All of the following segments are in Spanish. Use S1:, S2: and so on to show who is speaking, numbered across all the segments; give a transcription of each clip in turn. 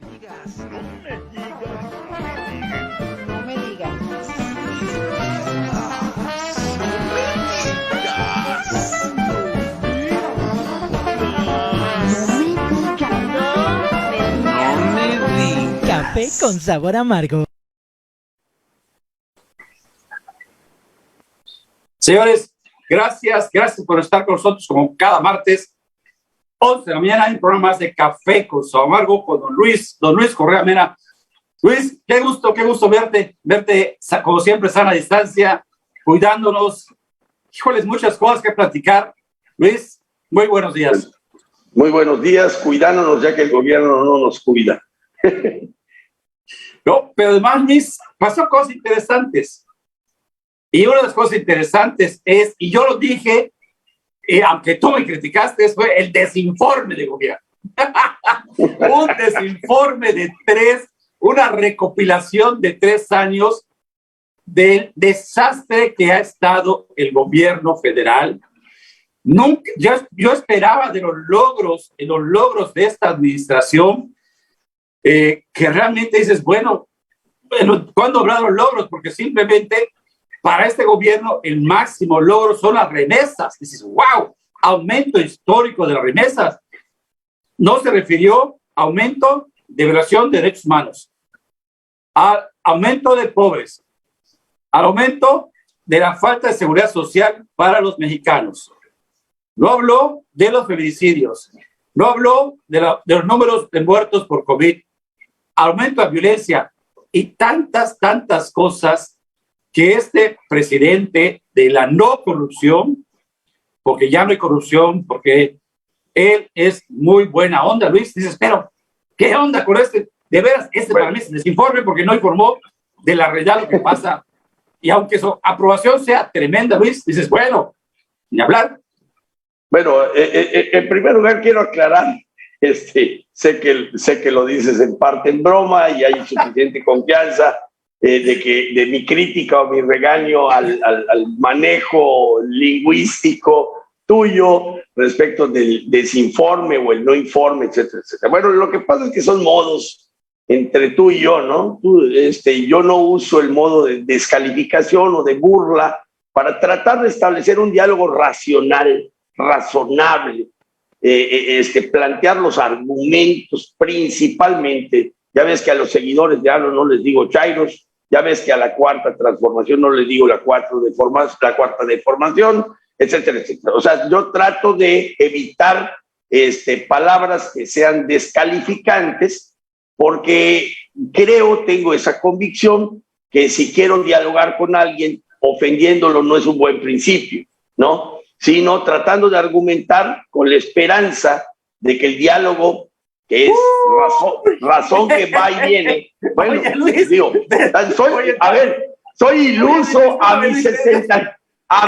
S1: digas.
S2: No me digas.
S3: No me digas.
S1: No me digas.
S4: Café con sabor amargo.
S5: Señores, gracias por estar con nosotros como cada martes, 11 de la mañana, en programas de Café con Sabor Amargo con don Luis Correa Mena. Luis, qué gusto verte como siempre, sana distancia, cuidándonos. Híjoles, muchas cosas que platicar. Luis, muy buenos días.
S2: Muy buenos días, cuidándonos ya que el gobierno no nos cuida.
S5: No, pero además, Luis, pasó cosas interesantes. Y una de las cosas interesantes es, y yo lo dije, aunque tú me criticaste, fue el desinforme de gobierno. Un desinforme una recopilación de 3 años del desastre que ha estado el gobierno federal. Nunca, yo esperaba de los logros de esta administración, que realmente dices, bueno, ¿cuándo habrá los logros? Porque simplemente para este gobierno el máximo logro son las remesas. Dices, wow, aumento histórico de las remesas. No se refirió a aumento de violación de derechos humanos, al aumento de pobres, al aumento de la falta de seguridad social para los mexicanos. No habló de los feminicidios, no habló de los números de muertos por COVID, aumento de violencia y tantas cosas que este presidente de la no corrupción, porque ya no hay corrupción, porque él es muy buena onda, Luis, dices, pero ¿qué onda con este? De veras, para mí es desinforme porque no informó de la realidad lo que pasa. Y aunque su aprobación sea tremenda, Luis, dices, bueno, ni hablar.
S2: Bueno, en primer lugar quiero aclarar, sé que lo dices en parte en broma y hay suficiente confianza de mi crítica o mi regaño al manejo lingüístico tuyo respecto del desinforme o el no informe, etcétera, etcétera. Bueno, lo que pasa es que son modos entre tú y yo, ¿no? Yo no uso el modo de descalificación o de burla para tratar de establecer un diálogo racional, razonable, plantear los argumentos principalmente. Ya ves que a los seguidores de AMLO no les digo chairos, ya ves que a la cuarta transformación no les digo la cuarta deformación, etcétera, etcétera. O sea, yo trato de evitar palabras que sean descalificantes porque tengo esa convicción que si quiero dialogar con alguien, ofendiéndolo no es un buen principio, ¿no? Sino tratando de argumentar con la esperanza de que el diálogo, que es razón que va y viene. Bueno, oye, Luis, digo, soy iluso a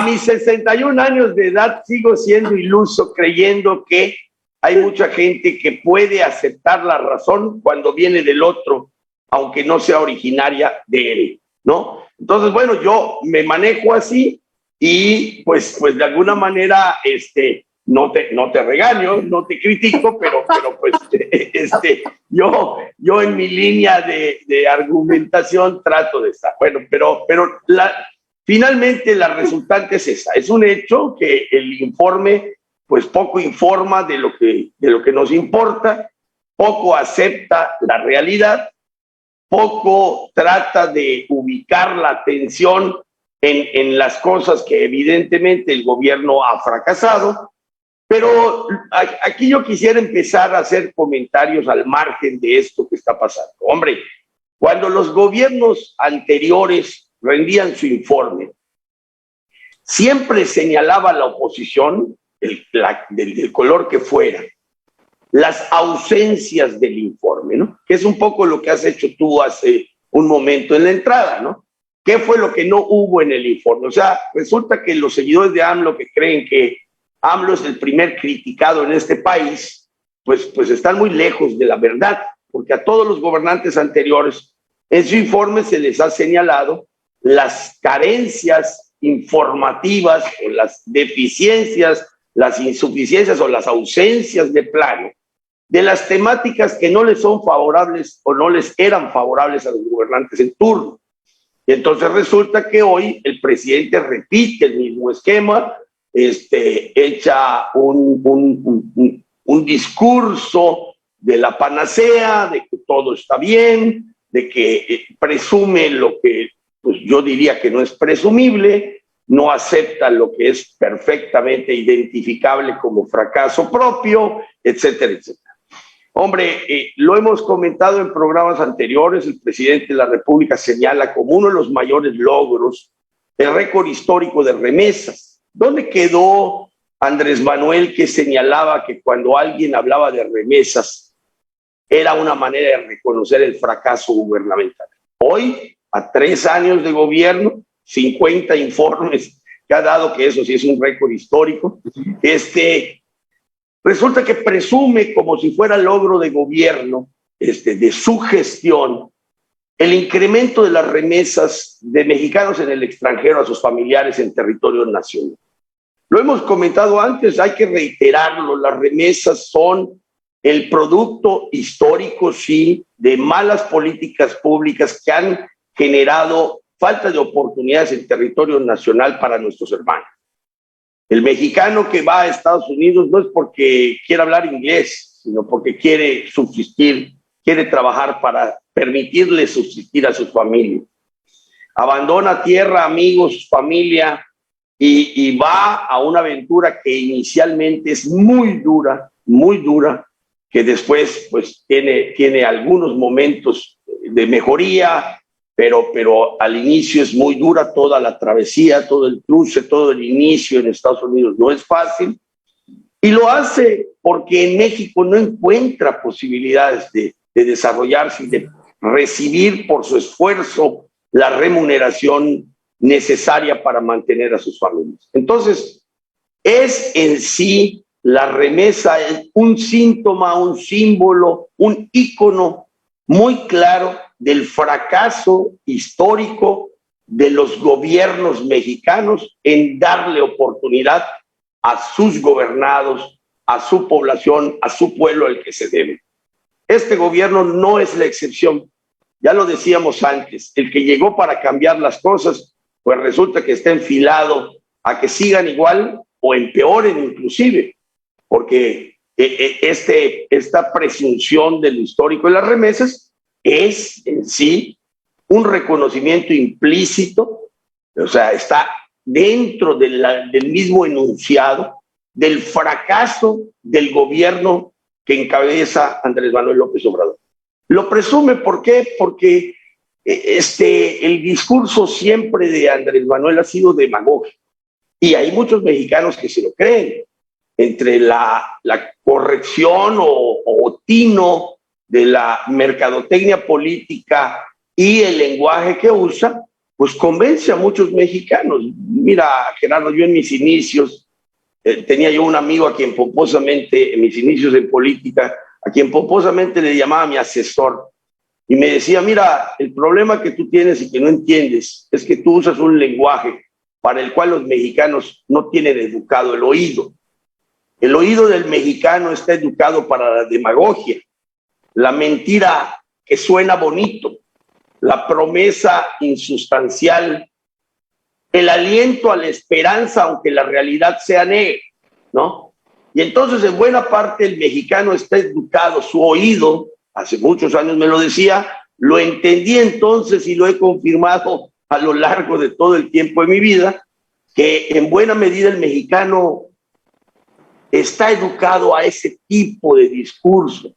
S2: mis 61 años de edad, sigo siendo iluso creyendo que hay mucha gente que puede aceptar la razón cuando viene del otro, aunque no sea originaria de él, ¿no? Entonces, bueno, yo me manejo así y pues de alguna manera no te regaño, no te critico, pero pues yo en mi línea de argumentación trato de estar. Bueno, pero finalmente la resultante es esa. Es un hecho que el informe pues poco informa de lo que nos importa, poco acepta la realidad, poco trata de ubicar la atención en las cosas que evidentemente el gobierno ha fracasado. Pero aquí yo quisiera empezar a hacer comentarios al margen de esto que está pasando. Hombre, cuando los gobiernos anteriores rendían su informe, siempre señalaba la oposición, del color que fuera, las ausencias del informe, ¿no? Que es un poco lo que has hecho tú hace un momento en la entrada, ¿no? ¿Qué fue lo que no hubo en el informe? O sea, resulta que los seguidores de AMLO que creen que AMLO es el primer criticado en este país, pues están muy lejos de la verdad, porque a todos los gobernantes anteriores en su informe se les ha señalado las carencias informativas o las deficiencias, las insuficiencias o las ausencias de plano de las temáticas que no les son favorables o no les eran favorables a los gobernantes en turno. Y entonces resulta que hoy el presidente repite el mismo esquema, echa un discurso de la panacea, de que todo está bien, de que presume lo que pues yo diría que no es presumible, no acepta lo que es perfectamente identificable como fracaso propio, etcétera, etcétera. Hombre, lo hemos comentado en programas anteriores, el presidente de la República señala como uno de los mayores logros el récord histórico de remesas. ¿Dónde quedó Andrés Manuel, que señalaba que cuando alguien hablaba de remesas era una manera de reconocer el fracaso gubernamental? Hoy, a 3 años de gobierno, 50 informes que ha dado, que eso sí es un récord histórico, resulta que presume como si fuera logro de gobierno, de su gestión, el incremento de las remesas de mexicanos en el extranjero a sus familiares en territorio nacional. Lo hemos comentado antes, hay que reiterarlo, las remesas son el producto histórico, sí, de malas políticas públicas que han generado falta de oportunidades en territorio nacional para nuestros hermanos. El mexicano que va a Estados Unidos no es porque quiera hablar inglés, sino porque quiere subsistir, quiere trabajar para permitirle subsistir a su familia. Abandona tierra, amigos, familia y va a una aventura que inicialmente es muy dura, que después pues tiene algunos momentos de mejoría, pero al inicio es muy dura toda la travesía, todo el cruce, todo el inicio en Estados Unidos no es fácil, y lo hace porque en México no encuentra posibilidades de desarrollarse y de recibir por su esfuerzo la remuneración necesaria para mantener a sus familias. Entonces, es en sí la remesa un síntoma, un símbolo, un ícono muy claro del fracaso histórico de los gobiernos mexicanos en darle oportunidad a sus gobernados, a su población, a su pueblo al que se debe. Este gobierno no es la excepción. Ya lo decíamos antes, el que llegó para cambiar las cosas, pues resulta que está enfilado a que sigan igual o empeoren inclusive, porque esta presunción de lo histórico de las remesas es en sí un reconocimiento implícito, o sea, está dentro del mismo enunciado del fracaso del gobierno que encabeza Andrés Manuel López Obrador. Lo presume, ¿por qué? Porque el discurso siempre de Andrés Manuel ha sido demagógico y hay muchos mexicanos que se lo creen. Entre la corrección o tino de la mercadotecnia política y el lenguaje que usa, pues convence a muchos mexicanos. Mira, Gerardo, yo en mis inicios, tenía yo un amigo a quien pomposamente, en mis inicios en política, a quien pomposamente le llamaba mi asesor, y me decía, mira, el problema que tú tienes y que no entiendes es que tú usas un lenguaje para el cual los mexicanos no tienen educado el oído. El oído del mexicano está educado para la demagogia, la mentira que suena bonito, la promesa insustancial, el aliento a la esperanza, aunque la realidad sea negra, ¿no? Y entonces en buena parte el mexicano está educado, su oído, hace muchos años me lo decía, lo entendí entonces y lo he confirmado a lo largo de todo el tiempo de mi vida, que en buena medida el mexicano está educado a ese tipo de discurso.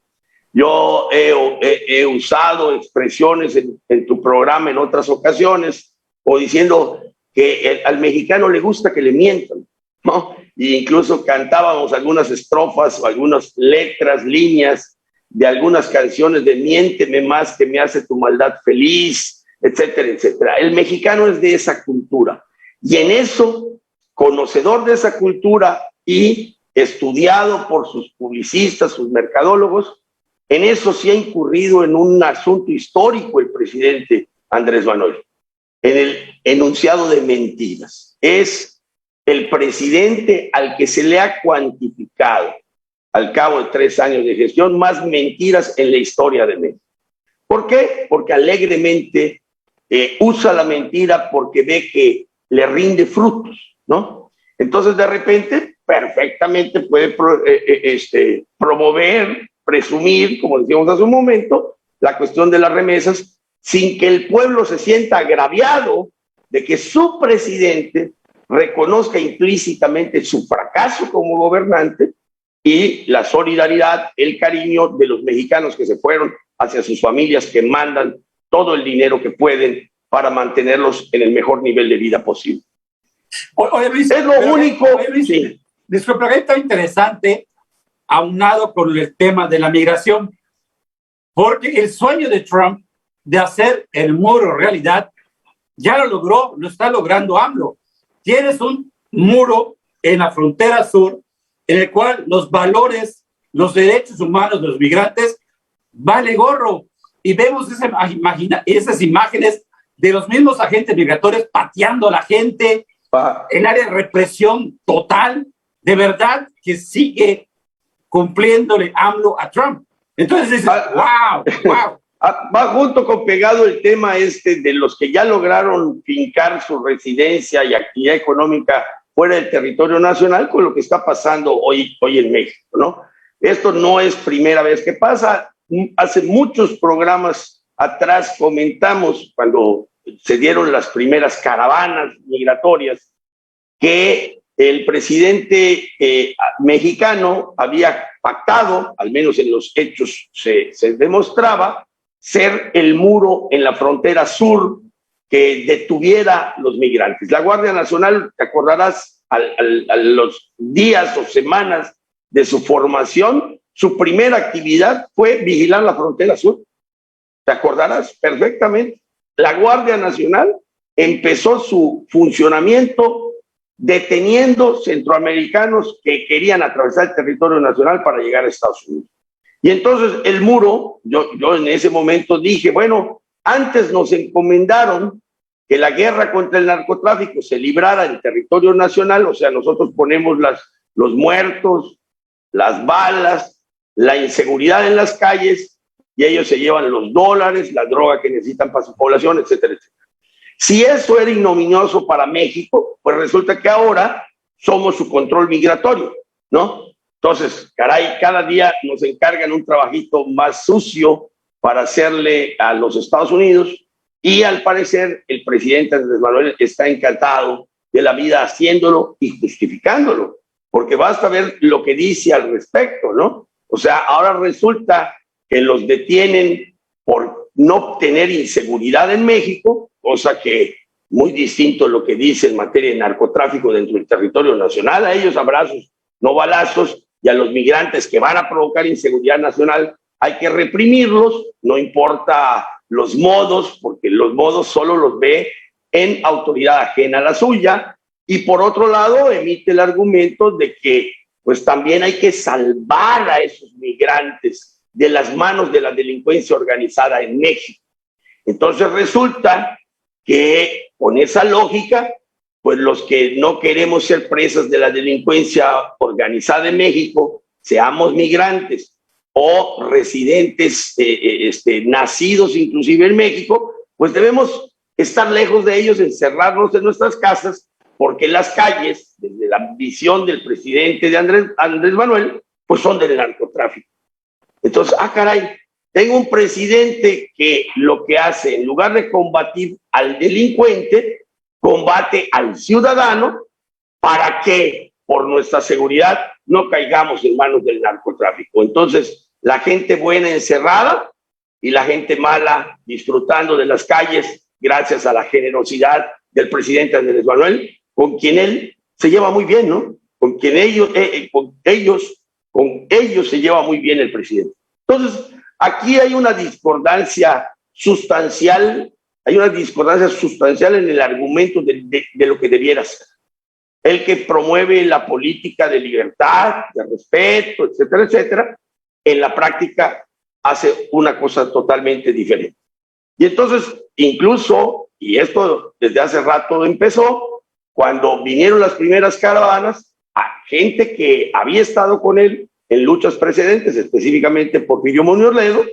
S2: Yo he usado expresiones en tu programa en otras ocasiones, o diciendo que al mexicano le gusta que le mientan, ¿no? E incluso cantábamos algunas estrofas o algunas letras, líneas de algunas canciones de miénteme más que me hace tu maldad feliz, etcétera, etcétera. El mexicano es de esa cultura y en eso, conocedor de esa cultura y estudiado por sus publicistas, sus mercadólogos, en eso sí ha incurrido en un asunto histórico el presidente Andrés Manuel, en el enunciado de mentiras. Es el presidente al que se le ha cuantificado al cabo de 3 años de gestión, más mentiras en la historia de México. ¿Por qué? Porque alegremente usa la mentira porque ve que le rinde frutos, ¿no? Entonces, de repente, perfectamente puede promover, presumir, como decíamos hace un momento, la cuestión de las remesas, sin que el pueblo se sienta agraviado de que su presidente reconozca implícitamente su fracaso como gobernante y la solidaridad, el cariño de los mexicanos que se fueron hacia sus familias, que mandan todo el dinero que pueden para mantenerlos en el mejor nivel de vida posible.
S5: Oye, Luis,
S2: es lo único.
S5: Luis,
S2: sí.
S5: Nuestro proyecto interesante, aunado con el tema de la migración, porque el sueño de Trump de hacer el muro realidad ya lo logró, lo está logrando AMLO. Tienes un muro en la frontera sur en el cual los valores, los derechos humanos de los migrantes vale gorro. Y vemos esas imágenes de los mismos agentes migratorios pateando a la gente, el área de represión total, de verdad que sigue cumpliéndole AMLO a Trump. Entonces dices, wow.
S2: Va junto con pegado el tema de los que ya lograron fincar su residencia y actividad económica fuera del territorio nacional con lo que está pasando hoy en México, ¿no? Esto no es primera vez que pasa. Hace muchos programas atrás comentamos, cuando se dieron las primeras caravanas migratorias, que el presidente mexicano había pactado, al menos en los hechos se demostraba, ser el muro en la frontera sur que detuviera los migrantes. La Guardia Nacional, te acordarás, a los días o semanas de su formación, su primera actividad fue vigilar la frontera sur. ¿Te acordarás? Perfectamente. La Guardia Nacional empezó su funcionamiento deteniendo centroamericanos que querían atravesar el territorio nacional para llegar a Estados Unidos. Y entonces el muro, yo en ese momento dije, bueno, antes nos encomendaron que la guerra contra el narcotráfico se librara en territorio nacional, o sea, nosotros ponemos los muertos, las balas, la inseguridad en las calles, y ellos se llevan los dólares, la droga que necesitan para su población, etcétera, etcétera. Si eso era ignominioso para México, pues resulta que ahora somos su control migratorio, ¿no? Entonces, caray, cada día nos encargan un trabajito más sucio para hacerle a los Estados Unidos, y al parecer el presidente Andrés Manuel está encantado de la vida haciéndolo y justificándolo, porque basta ver lo que dice al respecto, ¿no? O sea, ahora resulta que los detienen por no tener inseguridad en México, cosa que muy distinto a lo que dice en materia de narcotráfico dentro del territorio nacional. A ellos abrazos, no balazos, y a los migrantes que van a provocar inseguridad nacional hay que reprimirlos, no importa los modos, porque los modos solo los ve en autoridad ajena a la suya. Y por otro lado emite el argumento de que pues también hay que salvar a esos migrantes de las manos de la delincuencia organizada en México. Entonces resulta que con esa lógica, pues los que no queremos ser presas de la delincuencia organizada en México, seamos migrantes o residentes nacidos inclusive en México, pues debemos estar lejos de ellos, encerrarnos en nuestras casas, porque las calles, desde la visión del presidente de Andrés Manuel, pues son del narcotráfico. Entonces, caray, tengo un presidente que lo que hace, en lugar de combatir al delincuente, combate al ciudadano para que, por nuestra seguridad, no caigamos en manos del narcotráfico. Entonces, la gente buena encerrada y la gente mala disfrutando de las calles gracias a la generosidad del presidente Andrés Manuel, con quien él se lleva muy bien, ¿no? Con ellos se lleva muy bien el presidente. Entonces, aquí hay una discordancia sustancial, en el argumento de lo que debiera ser. El que promueve la política de libertad, de respeto, etcétera, etcétera, en la práctica hace una cosa totalmente diferente. Y entonces, incluso, y esto desde hace rato empezó, cuando vinieron las primeras caravanas, a gente que había estado con él en luchas precedentes, específicamente Porfirio Muñoz Ledo,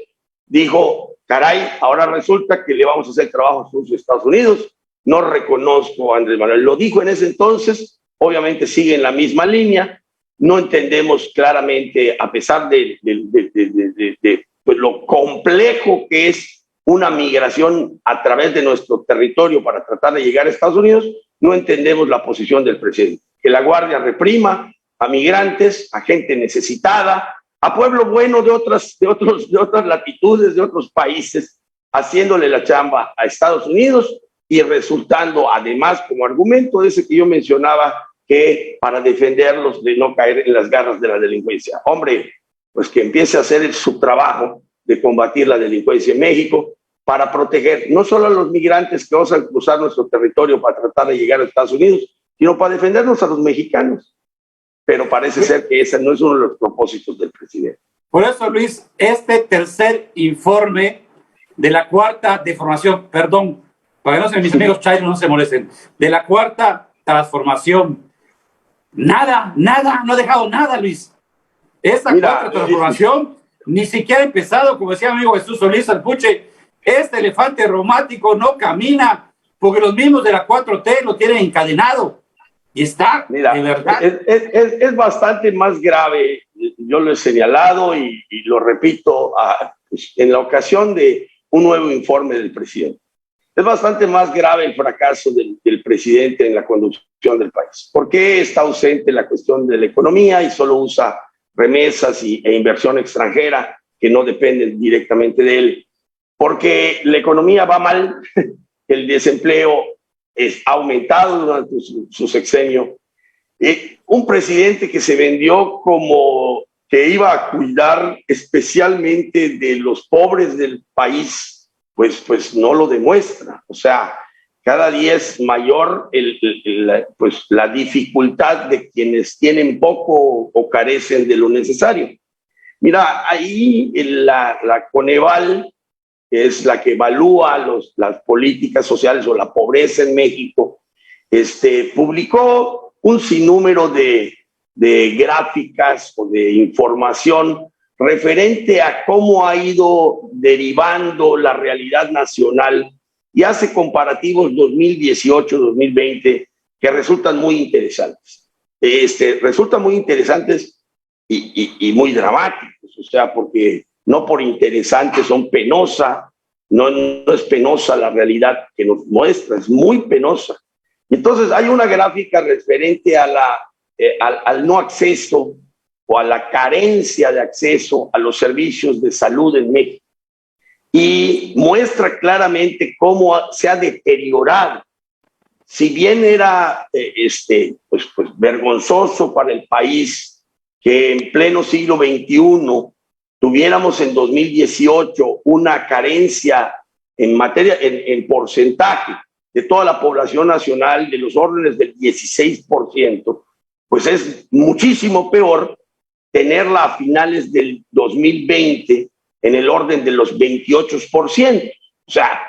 S2: dijo, caray, ahora resulta que le vamos a hacer trabajo sucio a Estados Unidos, no reconozco a Andrés Manuel. Lo dijo en ese entonces, obviamente sigue en la misma línea, no entendemos claramente, a pesar de pues lo complejo que es una migración a través de nuestro territorio para tratar de llegar a Estados Unidos, no entendemos la posición del presidente. Que la Guardia reprima a migrantes, a gente necesitada, a pueblo bueno de otras latitudes, de otros países, haciéndole la chamba a Estados Unidos y resultando además como argumento ese que yo mencionaba, que para defenderlos de no caer en las garras de la delincuencia. Hombre, pues que empiece a hacer su trabajo de combatir la delincuencia en México para proteger no solo a los migrantes que osan cruzar nuestro territorio para tratar de llegar a Estados Unidos, sino para defendernos a los mexicanos. Pero parece ser que ese no es uno de los propósitos del presidente.
S5: Por eso, Luis, este tercer informe de la cuarta deformación, perdón, para que no se mis amigos chairos no se molesten, de la cuarta transformación, nada, no ha dejado nada, Luis. Esta cuarta transformación ni siquiera ha empezado, como decía mi amigo Jesús Solís Alpuche, este elefante reumático no camina porque los mismos de la 4T lo tienen encadenado. Y está,
S2: mira,
S5: de verdad.
S2: Es bastante más grave, yo lo he señalado y lo repito pues, en la ocasión de un nuevo informe del presidente. Es bastante más grave el fracaso del presidente en la conducción del país. ¿Por qué está ausente en la cuestión de la economía y solo usa remesas e inversión extranjera que no dependen directamente de él? Porque la economía va mal, el desempleo ha aumentado durante su sexenio. Un presidente que se vendió como que iba a cuidar especialmente de los pobres del país, pues no lo demuestra. O sea, cada día es mayor pues la dificultad de quienes tienen poco o carecen de lo necesario. Mira, ahí la Coneval, que es la que evalúa las políticas sociales o la pobreza en México, publicó un sinnúmero de gráficas o de información referente a cómo ha ido derivando la realidad nacional y hace comparativos 2018-2020 que resultan muy interesantes. Resultan muy interesantes y muy dramáticos, o sea, porque no por interesantes son penosa, no es penosa la realidad que nos muestra, es muy penosa. Entonces hay una gráfica referente a al no acceso o a la carencia de acceso a los servicios de salud en México y muestra claramente cómo se ha deteriorado. Si bien era pues vergonzoso para el país que en pleno siglo XXI tuviéramos en 2018 una carencia en materia, en porcentaje de toda la población nacional de los órdenes del 16%, pues es muchísimo peor tenerla a finales del 2020 en el orden de los 28%. O sea,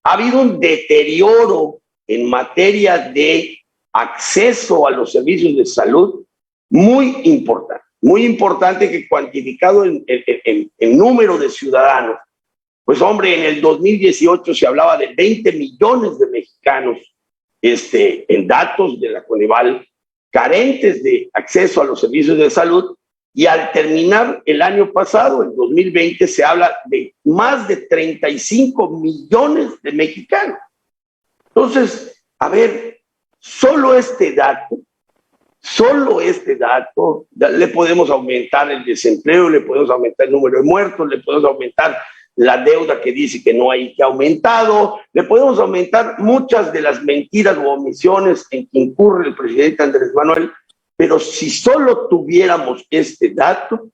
S2: ha habido un deterioro en materia de acceso a los servicios de salud muy importante que cuantificado en número de ciudadanos, pues hombre, en el 2018 se hablaba de 20 millones de mexicanos, en datos de la Coneval, carentes de acceso a los servicios de salud, y al terminar el año pasado, en 2020, se habla de más de 35 millones de mexicanos. Entonces, a ver, solo este dato, le podemos aumentar el desempleo, le podemos aumentar el número de muertos, le podemos aumentar la deuda que dice que no hay que aumentado, le podemos aumentar muchas de las mentiras o omisiones en que incurre el presidente Andrés Manuel, pero si solo tuviéramos este dato,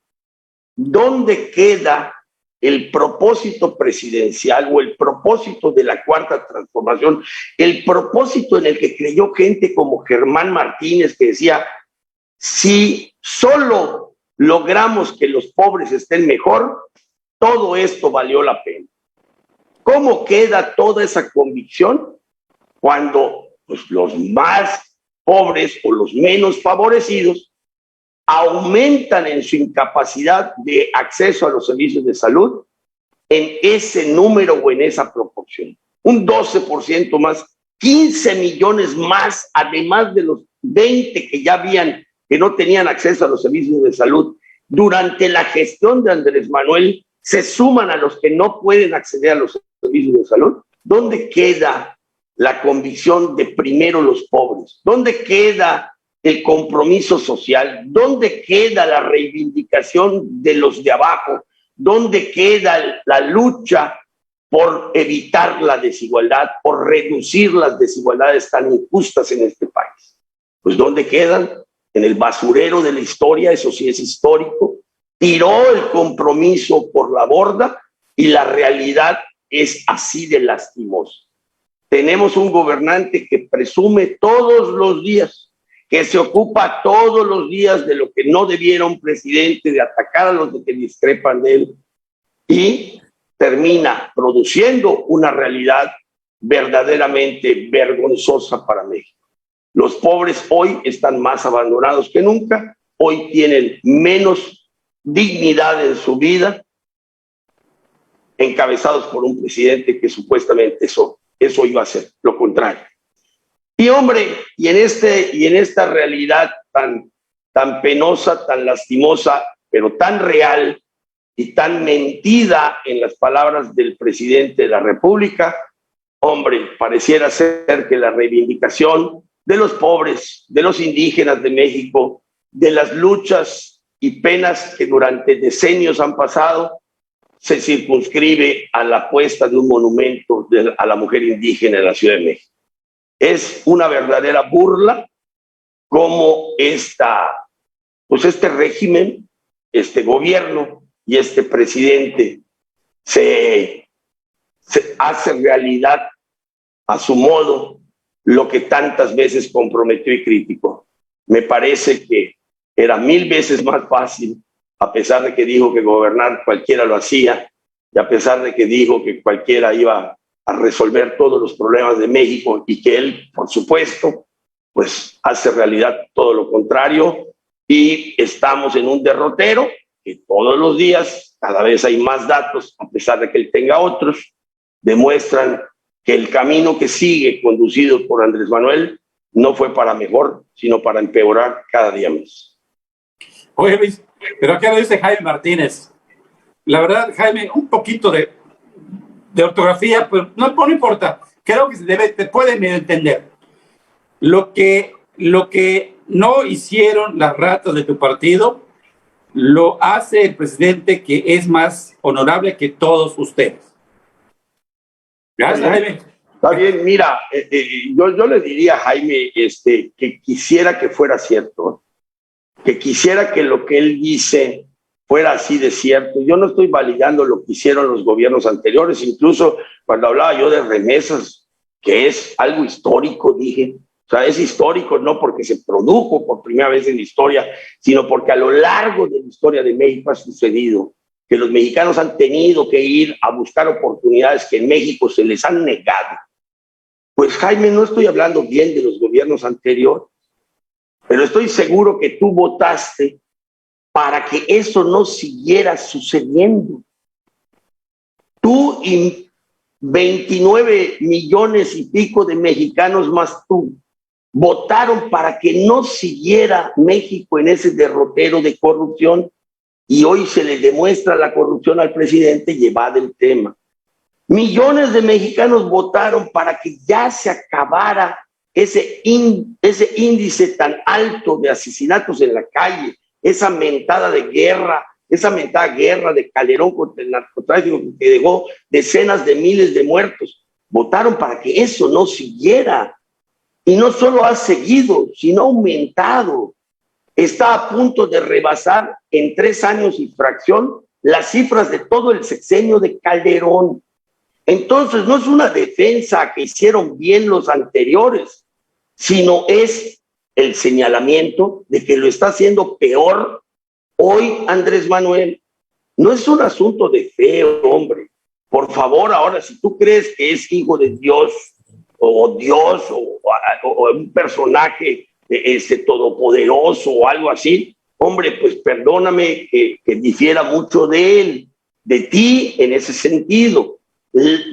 S2: ¿dónde queda el propósito presidencial o el propósito de la cuarta transformación? El propósito en el que creyó gente como Germán Martínez, que decía, si solo logramos que los pobres estén mejor, todo esto valió la pena. ¿Cómo queda toda esa convicción cuando pues, los más pobres o los menos favorecidos aumentan en su incapacidad de acceso a los servicios de salud en ese número o en esa proporción. Un 12% más, 15 millones más, además de los 20 que ya habían, que no tenían acceso a los servicios de salud. Durante la gestión de Andrés Manuel, se suman a los que no pueden acceder a los servicios de salud. ¿Dónde queda la convicción de primero los pobres? ¿Dónde queda el compromiso social? ¿Dónde queda la reivindicación de los de abajo? ¿Dónde queda la lucha por evitar la desigualdad, por reducir las desigualdades tan injustas en este país? Pues ¿dónde quedan? En el basurero de la historia, eso sí es histórico. Tiró el compromiso por la borda y la realidad es así de lastimosa. Tenemos un gobernante que presume todos los días, que se ocupa todos los días de lo que no debiera un presidente, de atacar a los que discrepan de él, y termina produciendo una realidad verdaderamente vergonzosa para México. Los pobres hoy están más abandonados que nunca, hoy tienen menos dignidad en su vida, encabezados por un presidente que supuestamente eso iba a ser lo contrario. Y hombre, y en esta realidad tan penosa, tan lastimosa, pero tan real y tan mentida en las palabras del presidente de la República, hombre, pareciera ser que la reivindicación de los pobres, de los indígenas de México, de las luchas y penas que durante decenios han pasado, se circunscribe a la puesta de un monumento a la mujer indígena en la Ciudad de México. Es una verdadera burla cómo este régimen, este gobierno y este presidente se hace realidad a su modo lo que tantas veces comprometió y criticó. Me parece que era 1000 veces más fácil, a pesar de que dijo que gobernar cualquiera lo hacía, y a pesar de que dijo que cualquiera iba a resolver todos los problemas de México y que él, por supuesto, pues hace realidad todo lo contrario, y estamos en un derrotero que todos los días, cada vez hay más datos, a pesar de que él tenga otros, demuestran que el camino que sigue conducido por Andrés Manuel no fue para mejor, sino para empeorar cada día más.
S5: Oye, Luis, pero acá lo dice Jaime Martínez. La verdad, Jaime, un poquito de ortografía, pues no importa. Creo que te pueden entender. Lo que no hicieron las ratas de tu partido, lo hace el presidente, que es más honorable que todos ustedes. Gracias, Jaime.
S2: Está bien, mira, yo le diría a Jaime que quisiera que fuera cierto, que quisiera que lo que él dice fuera así de cierto. Yo no estoy validando lo que hicieron los gobiernos anteriores, incluso cuando hablaba yo de remesas, que es algo histórico, dije, o sea, es histórico no porque se produjo por primera vez en la historia, sino porque a lo largo de la historia de México ha sucedido que los mexicanos han tenido que ir a buscar oportunidades que en México se les han negado. Pues Jaime, no estoy hablando bien de los gobiernos anteriores, pero estoy seguro que tú votaste para que eso no siguiera sucediendo. Tú y 29 millones y pico de mexicanos más tú votaron para que no siguiera México en ese derrotero de corrupción, y hoy se le demuestra la corrupción al presidente llevado el tema. Millones de mexicanos votaron para que ya se acabara ese índice tan alto de asesinatos en la calle, esa mentada guerra de Calderón contra el narcotráfico que dejó decenas de miles de muertos. Votaron para que eso no siguiera. Y no solo ha seguido, sino ha aumentado. Está a punto de rebasar en 3 años y fracción las cifras de todo el sexenio de Calderón. Entonces no es una defensa que hicieron bien los anteriores, sino es el señalamiento de que lo está haciendo peor hoy Andrés Manuel. No es un asunto de fe, hombre. Por favor, ahora, si tú crees que es hijo de Dios o un personaje todopoderoso o algo así, hombre, pues perdóname que difiera mucho de él, de ti en ese sentido.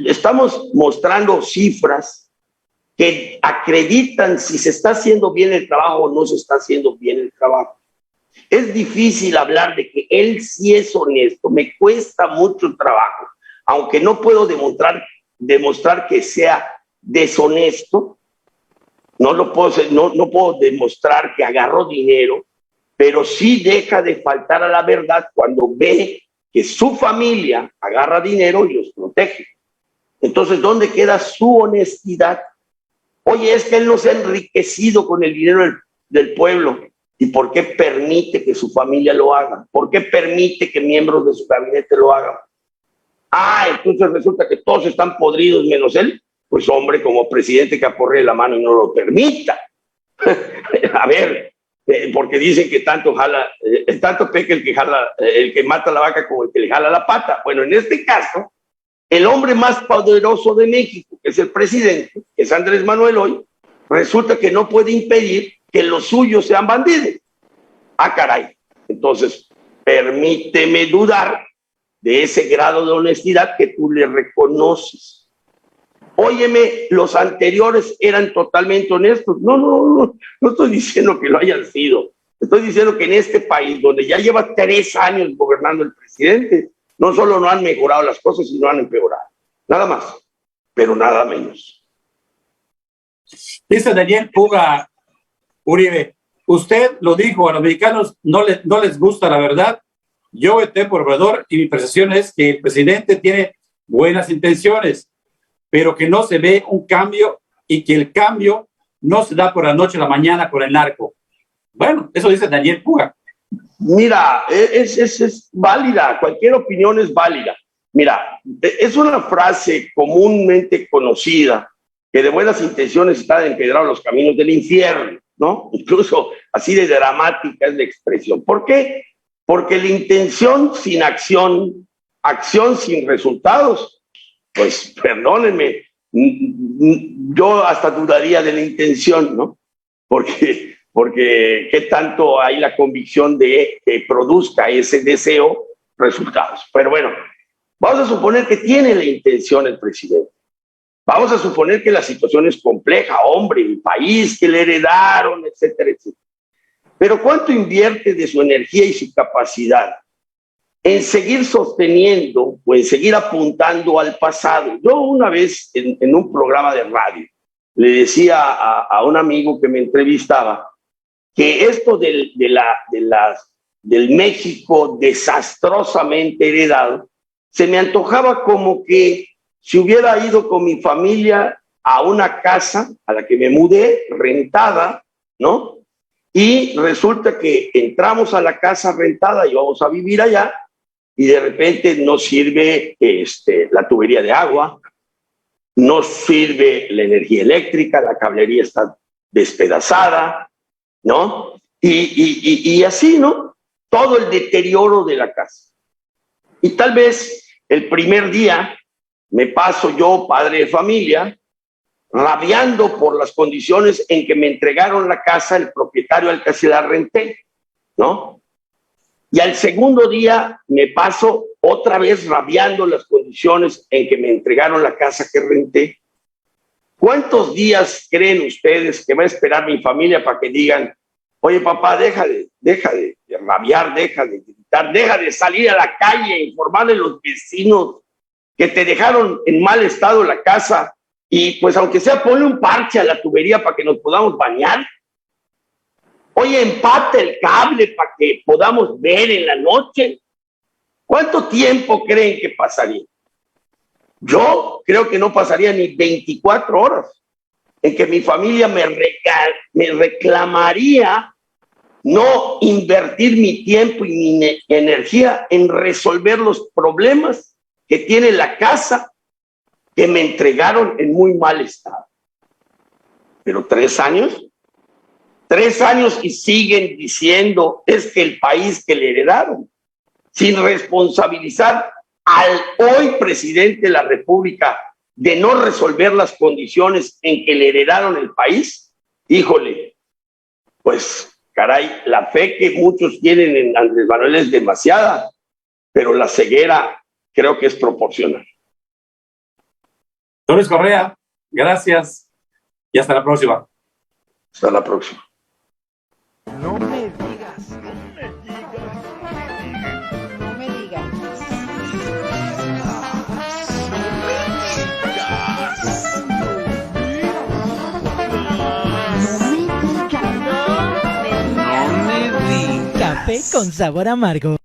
S2: Estamos mostrando cifras que acreditan si se está haciendo bien el trabajo o no se está haciendo bien el trabajo. Es difícil hablar de que él sí es honesto, me cuesta mucho trabajo, aunque no puedo demostrar que sea deshonesto, no puedo demostrar que agarró dinero, pero sí deja de faltar a la verdad cuando ve que su familia agarra dinero y los protege. Entonces, ¿dónde queda su honestidad? Oye, es que él no se ha enriquecido con el dinero del pueblo. ¿Y por qué permite que su familia lo haga? ¿Por qué permite que miembros de su gabinete lo hagan? Entonces resulta que todos están podridos menos él. Pues hombre, como presidente que aporre la mano y no lo permita. A ver, porque dicen que tanto peca el que mata la vaca como el que le jala la pata. Bueno, en este caso, el hombre más poderoso de México, que es el presidente, que es Andrés Manuel hoy, resulta que no puede impedir que los suyos sean bandidos. Caray. Entonces, permíteme dudar de ese grado de honestidad que tú le reconoces. Óyeme, los anteriores eran totalmente honestos. No estoy diciendo que lo hayan sido. Estoy diciendo que en este país, donde ya lleva 3 años gobernando el presidente, no solo no han mejorado las cosas, sino han empeorado. Nada más, pero nada menos.
S5: Dice Daniel Puga Uribe, usted lo dijo, a los mexicanos no les gusta la verdad. Yo voté por Obrador y mi percepción es que el presidente tiene buenas intenciones, pero que no se ve un cambio y que el cambio no se da por la noche a la mañana con el narco. Bueno, eso dice Daniel Puga.
S2: Mira, es válida, cualquier opinión es válida. Mira, es una frase comúnmente conocida, que de buenas intenciones están empedrados los caminos del infierno, ¿no? Incluso así de dramática es la expresión. ¿Por qué? Porque la intención sin acción, acción sin resultados, pues perdónenme, yo hasta dudaría de la intención, ¿no? Porque qué tanto hay la convicción de que produzca ese deseo resultados. Pero bueno, vamos a suponer que tiene la intención el presidente. Vamos a suponer que la situación es compleja, hombre, el país que le heredaron, etcétera, etcétera. Pero ¿cuánto invierte de su energía y su capacidad en seguir sosteniendo o en seguir apuntando al pasado? Yo una vez en un programa de radio le decía a un amigo que me entrevistaba que esto del México desastrosamente heredado se me antojaba como que si hubiera ido con mi familia a una casa a la que me mudé, rentada, ¿no? Y resulta que entramos a la casa rentada y vamos a vivir allá y de repente no sirve la tubería de agua, no sirve la energía eléctrica, la cablería está despedazada, ¿no? Y así, ¿no? Todo el deterioro de la casa. Y tal vez el primer día me paso yo, padre de familia, rabiando por las condiciones en que me entregaron la casa el propietario al que se la renté, ¿no? Y al segundo día me paso otra vez rabiando las condiciones en que me entregaron la casa que renté. ¿Cuántos días creen ustedes que va a esperar mi familia para que digan, oye papá, deja de rabiar, deja de gritar, deja de salir a la calle e informarle a los vecinos que te dejaron en mal estado la casa y pues aunque sea ponle un parche a la tubería para que nos podamos bañar? Oye, empate el cable para que podamos ver en la noche. ¿Cuánto tiempo creen que pasaría? Yo creo que no pasaría ni 24 horas en que mi familia me reclamaría no invertir mi tiempo y mi energía en resolver los problemas que tiene la casa que me entregaron en muy mal estado. Pero 3 años... 3 años y siguen diciendo es que el país que le heredaron, sin responsabilizar al hoy presidente de la República de no resolver las condiciones en que le heredaron el país. Híjole, pues caray, la fe que muchos tienen en Andrés Manuel es demasiada, pero la ceguera creo que es proporcional.
S5: Luis Correa, gracias y hasta la próxima.
S2: Hasta la próxima.
S1: No me digas.
S3: No me digas.
S1: No me digas.
S4: Café con sabor amargo.